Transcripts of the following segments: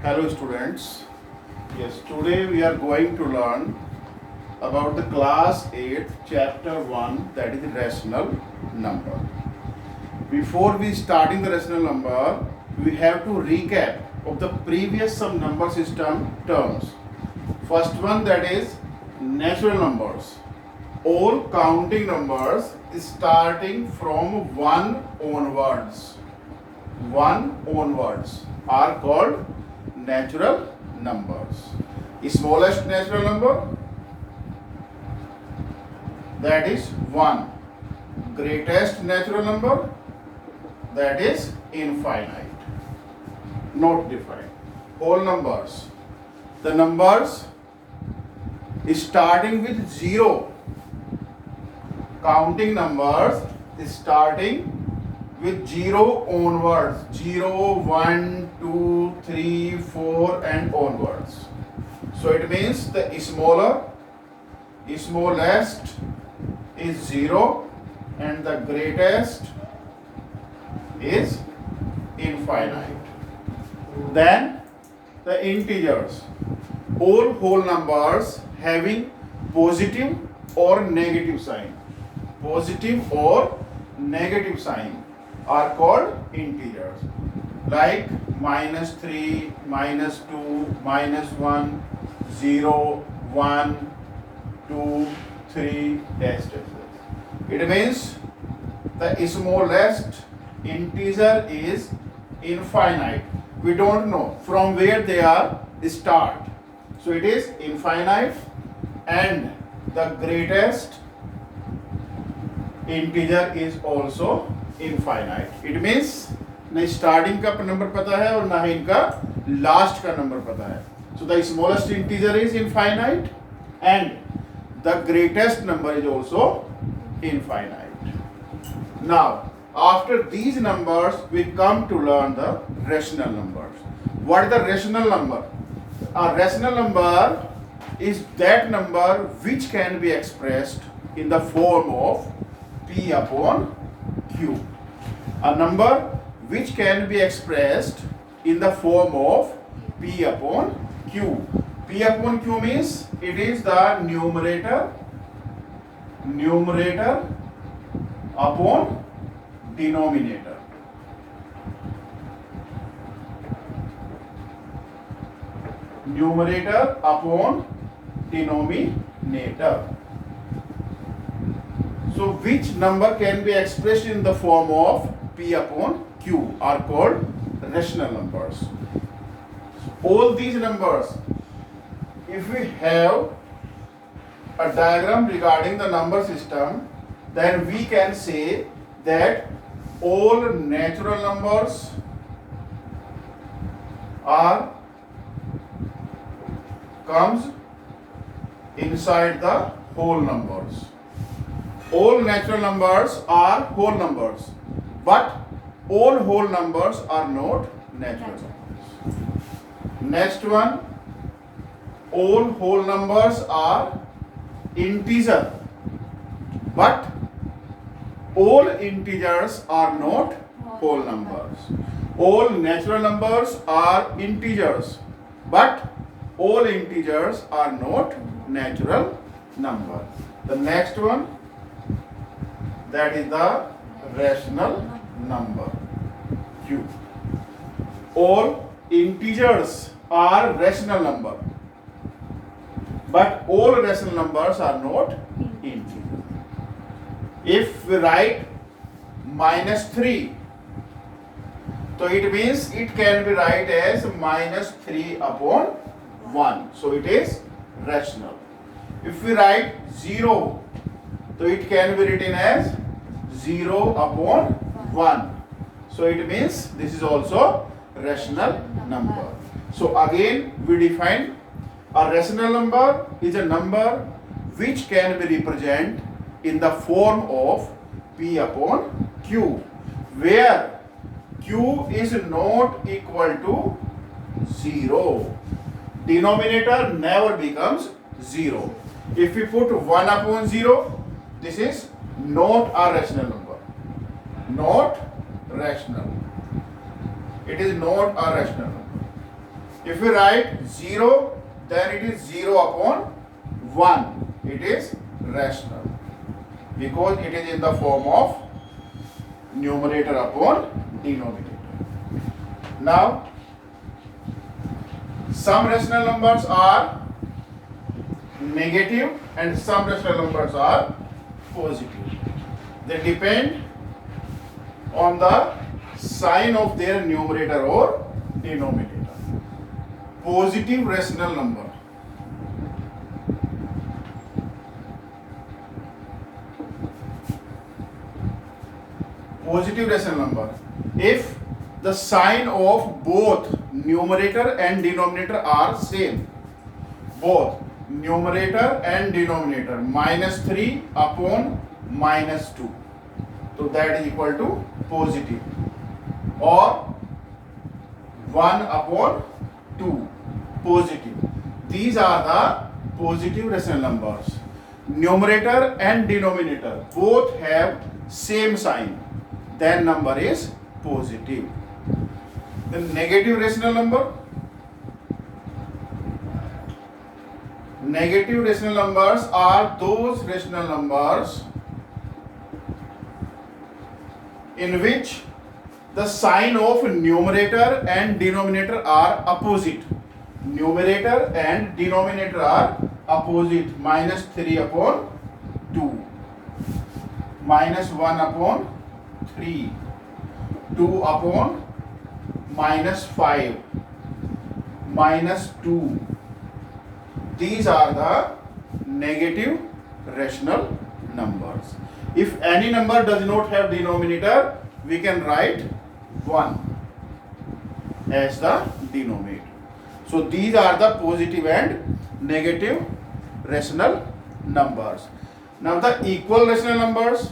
Hello students. Yes, today we are going to learn about the class 8 chapter 1, that is rational number. Before we starting the rational number, we have to recap of the previous some number system terms. First one, that is natural numbers. All counting numbers starting from 1 onwards. 1 onwards are called natural numbers. Smallest natural number, that is 1. Greatest natural number, that is infinite, not defined. Whole numbers, the numbers starting with 0, counting numbers starting with 0 onwards, 0, 1, 2, 3, 4 and onwards. So it means the smallest is 0 and the greatest is infinite. Then the integers, all whole numbers having positive or negative sign. Positive or negative sign are called integers, like -3, -2, -1, 0, 1, 2, 3, etc. It means the smallest integer is infinite. We don't know from where they are start. So it is infinite, and the greatest integer is also infinite. It means न starting का number पता है और ना ही इनका last का number पता है. So the smallest integer is infinite and the greatest number is also infinite. Now after these numbers we come to learn the rational numbers. What is the rational number? A rational number is that number which can be expressed in the form of P upon Q. A number which can be expressed in the form of P upon Q. P upon Q means it is the numerator upon denominator. Numerator upon denominator. So which number can be expressed in the form of P upon Q are called rational numbers. All these numbers, if we have a diagram regarding the number system, then we can say that all natural numbers comes inside the whole numbers. All natural numbers are whole numbers, but all whole numbers are not natural numbers. Next one, all whole numbers are integer, but all integers are not whole numbers. All natural numbers are integers, but all integers are not natural numbers. The next one, that is the rational number Q. All integers are rational number, but all rational numbers are not integer. If we write -3, so it means it can be write as -3 upon 1. So it is rational. If we write 0, so it can be written as 0 upon 1. So it means this is also rational number. So again we define a rational number is a number which can be represented in the form of P upon Q, where Q is not equal to 0. Denominator never becomes 0. If we put 1 upon 0, this is not a rational number. Not rational. It is not a rational number. If we write 0, then it is 0 upon 1. It is rational because it is in the form of numerator upon denominator. Now, some rational numbers are negative and some rational numbers are positive. They depend on the sign of their numerator or denominator. Positive rational number. Positive rational number. If the sign of both numerator and denominator are same, both numerator and denominator, -3 upon -2, so that is equal to positive, or 1 upon 2, positive. These are the positive rational numbers. Numerator and denominator both have same sign, then number is positive. The negative rational number. Negative rational numbers are those rational numbers in which the sign of numerator and denominator are opposite. Numerator and denominator are opposite. -3 upon 2, -1 upon 3, 2 upon -5, -2. These are the negative rational numbers. If any number does not have denominator, we can write 1 as the denominator. So these are the positive and negative rational numbers. Now the equal rational numbers.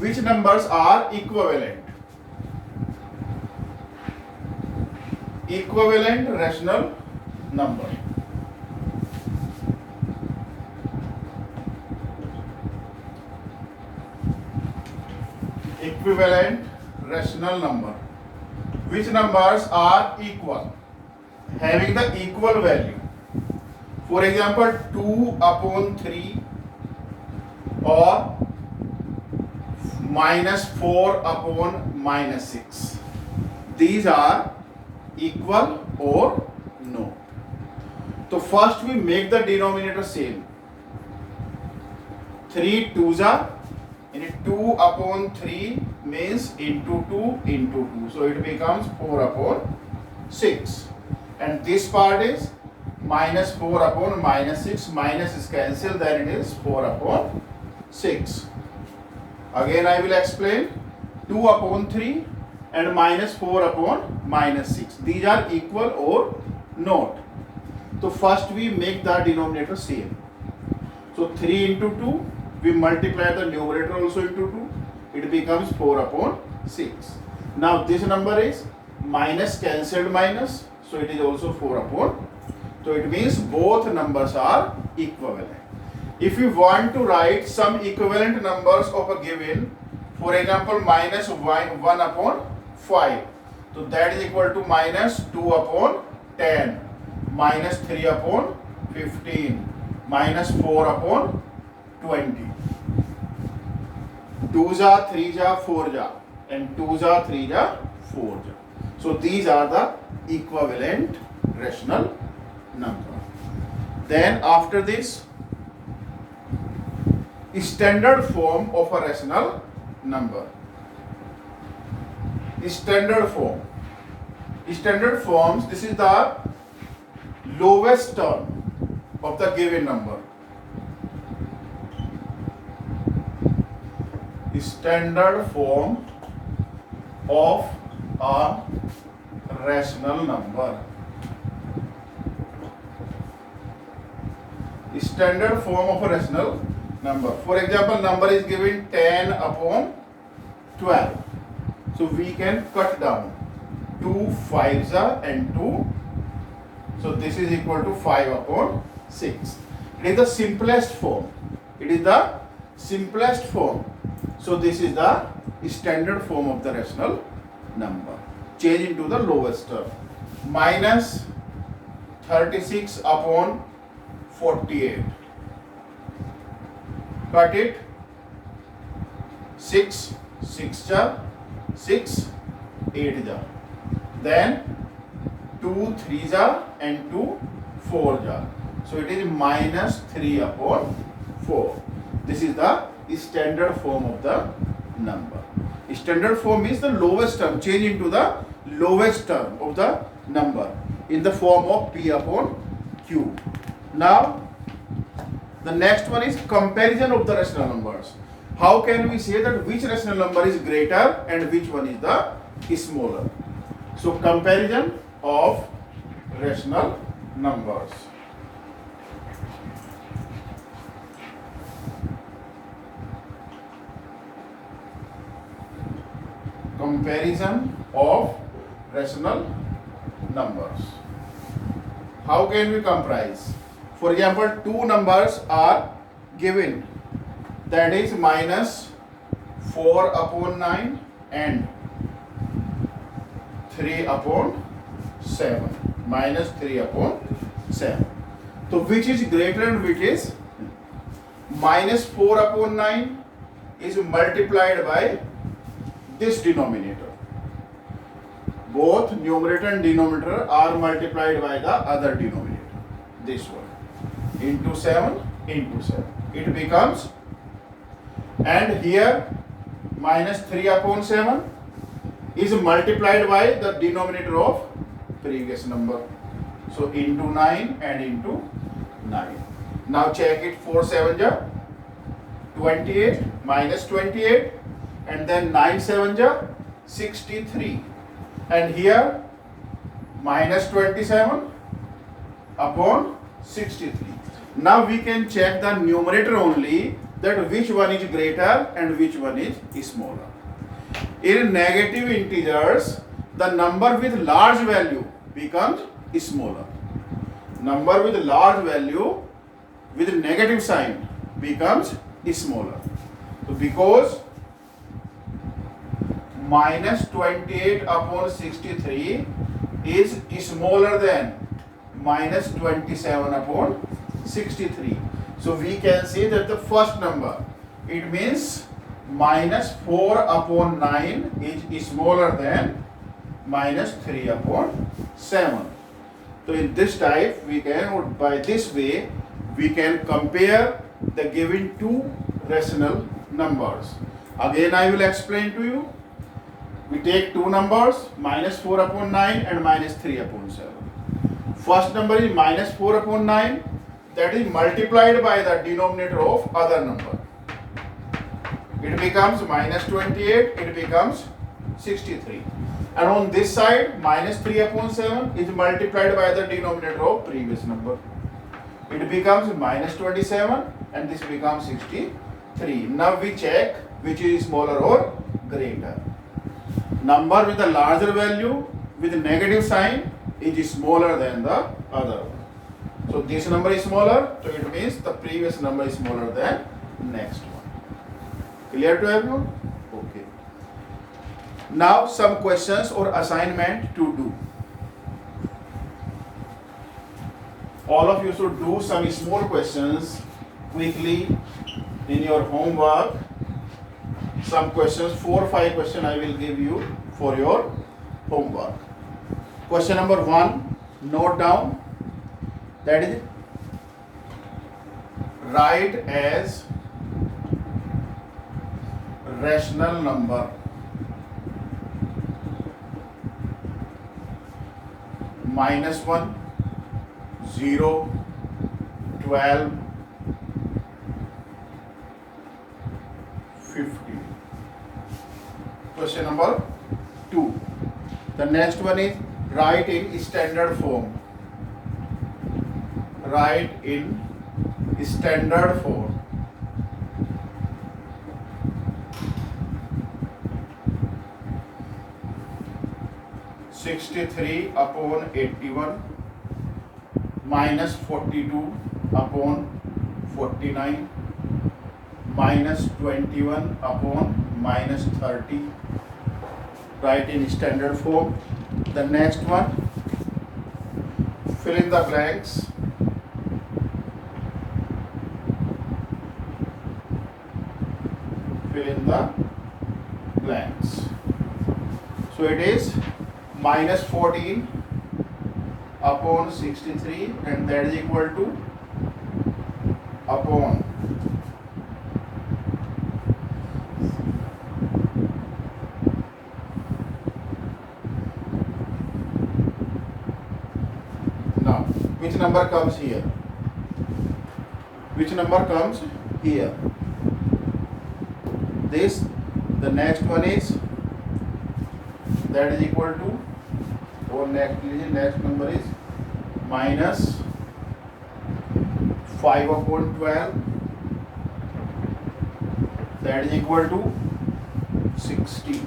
Which numbers are equivalent? Equivalent rational number. Equivalent rational number. Which numbers are equal, having the equal value? For example, 2 upon 3 or -4 upon -6. These are equal or no. So first we make the denominator same. 3 2s are, and 2 upon 3 means into 2 into 2. So it becomes 4 upon 6. And this part is -4 upon -6. Minus is cancelled, then it is 4 upon 6. Again I will explain. 2 upon 3 and -4 upon -6. These are equal or not. So first we make the denominator same. So 3 into 2, we multiply the numerator also into 2. It becomes 4 upon 6. Now this number is minus cancelled minus. So it is also 4 upon. So it means both numbers are equivalent. If you want to write some equivalent numbers of a given, for example, -1 upon 5. So that is equal to -2 upon 10, -3 upon 15, -4 upon 20. 2s are 3s are 4s are, and 2s are 3s are 4s are. So these are the equivalent rational number. Then after this, standard form of a rational number. Standard form. Standard forms, this is the lowest term of the given number. Standard form of a rational number. Standard form of a rational number. For example, number is given 10 upon 12. So we can cut down 2 5s are and 2. So this is equal to 5 upon 6. It is the simplest form. It is the simplest form. So this is the standard form of the rational number. Change into the lowest term. 36 upon 48. Cut it. 6 6 ja 6 8 ja. Then 2 3 ja and 2 4 ja. So it is minus 3 upon 4. This is the standard form of the number. Standard form is the lowest term, change into the lowest term of the number in the form of P upon Q. Now the next one is comparison of the rational numbers. How can we say that which rational number is greater and which one is the smaller? So comparison of rational numbers. Comparison of rational numbers. How can we comprise? For example, two numbers are given, that is minus 4 upon 9 and 3 upon 7. Minus 3 upon 7. So which is greater and which is? Minus 4 upon 9 is multiplied by this denominator. Both numerator and denominator are multiplied by the other denominator. This one. Into 7 into 7. It becomes, and here minus 3 upon 7 is multiplied by the denominator of previous number. So into 9 and into 9. Now check it. 4 7 ja 28 minus 28. And then 9 7 ja 63, and here minus 27 upon 63. Now we can check the numerator only, that which one is greater and which one is smaller. In negative integers, the number with large value becomes smaller. Number with large value with negative sign becomes smaller. So because minus 28 upon 63 is smaller than minus 27 upon 63. So we can say that the first number, it means minus 4 upon 9 is smaller than minus 3 upon 7. So in this type, we can, or by this way, we can compare the given two rational numbers. Again, I will explain to you. We take two numbers, minus 4 upon 9 and minus 3 upon 7. First number is minus 4 upon 9, that is multiplied by the denominator of other number. It becomes minus 28, it becomes 63. And on this side, minus 3 upon 7 is multiplied by the denominator of previous number. It becomes minus 27 and this becomes 63. Now we check which is smaller or greater. Number with a larger value with negative sign is smaller than the other one. So this number is smaller, so it means the previous number is smaller than next one. Clear to everyone? Okay. Now some questions or assignment to do. All of you should do some small questions quickly in your homework. Some questions, 4 or 5 questions I will give you for your homework. Question number 1, note down, that is, write as rational number -1, 0, 12, 50. Question number 2. The next one is write in standard form. Write in standard form. (63 upon 81) minus 42 upon 49 minus 21 upon minus 30. Write in standard form. The next one, fill in the blanks. Fill in the blanks. So it is minus 14 upon 63, and that is equal to upon now which number comes here? Which number comes here? This, the next one is, that is equal to, or next number is minus 5 upon 12, that is equal to 60.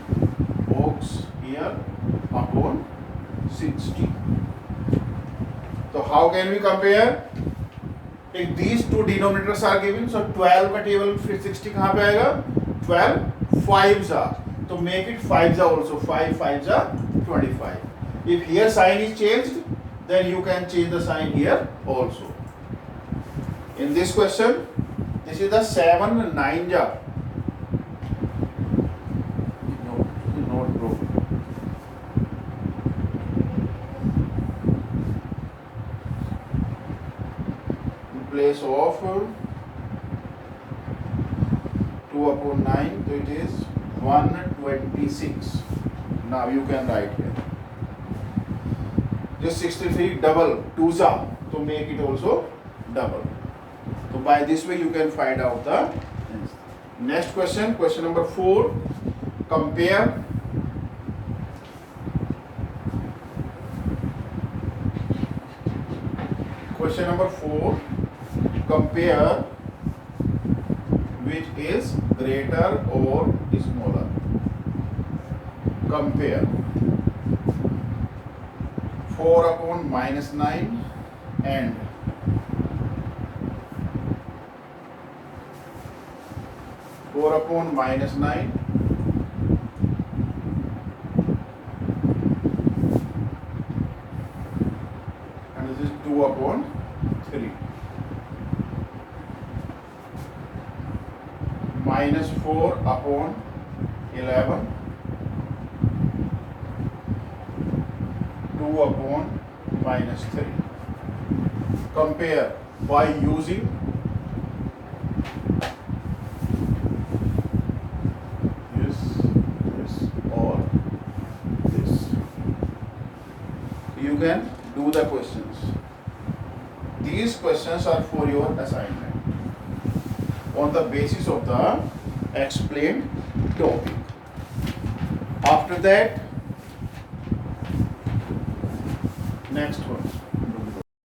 Box here upon 60. So how can we compare? If these two denominators are given, so 12 का table फिर 60 कहाँ पे आएगा? 12 5s are. So make it 5s are also. 5 5s are 25. If here sign is changed, then you can change the sign here also. In this question, this is the 7 9 ja. Not broken. In place of 2 upon 9, so it is 126. Now you can write here. This 63 double 2s are, to make it also double. So by this way you can find out the next question. Question number 4. Compare question number 4. Compare which is greater or smaller. Compare 4 upon minus 9 and 4 upon minus 9 and this is 2 upon 3. Minus 4 upon 11, 2 upon minus 3. Compare by using this or this. You can do the questions. These questions are for your assignment on the basis of the explained topic. After that, next one.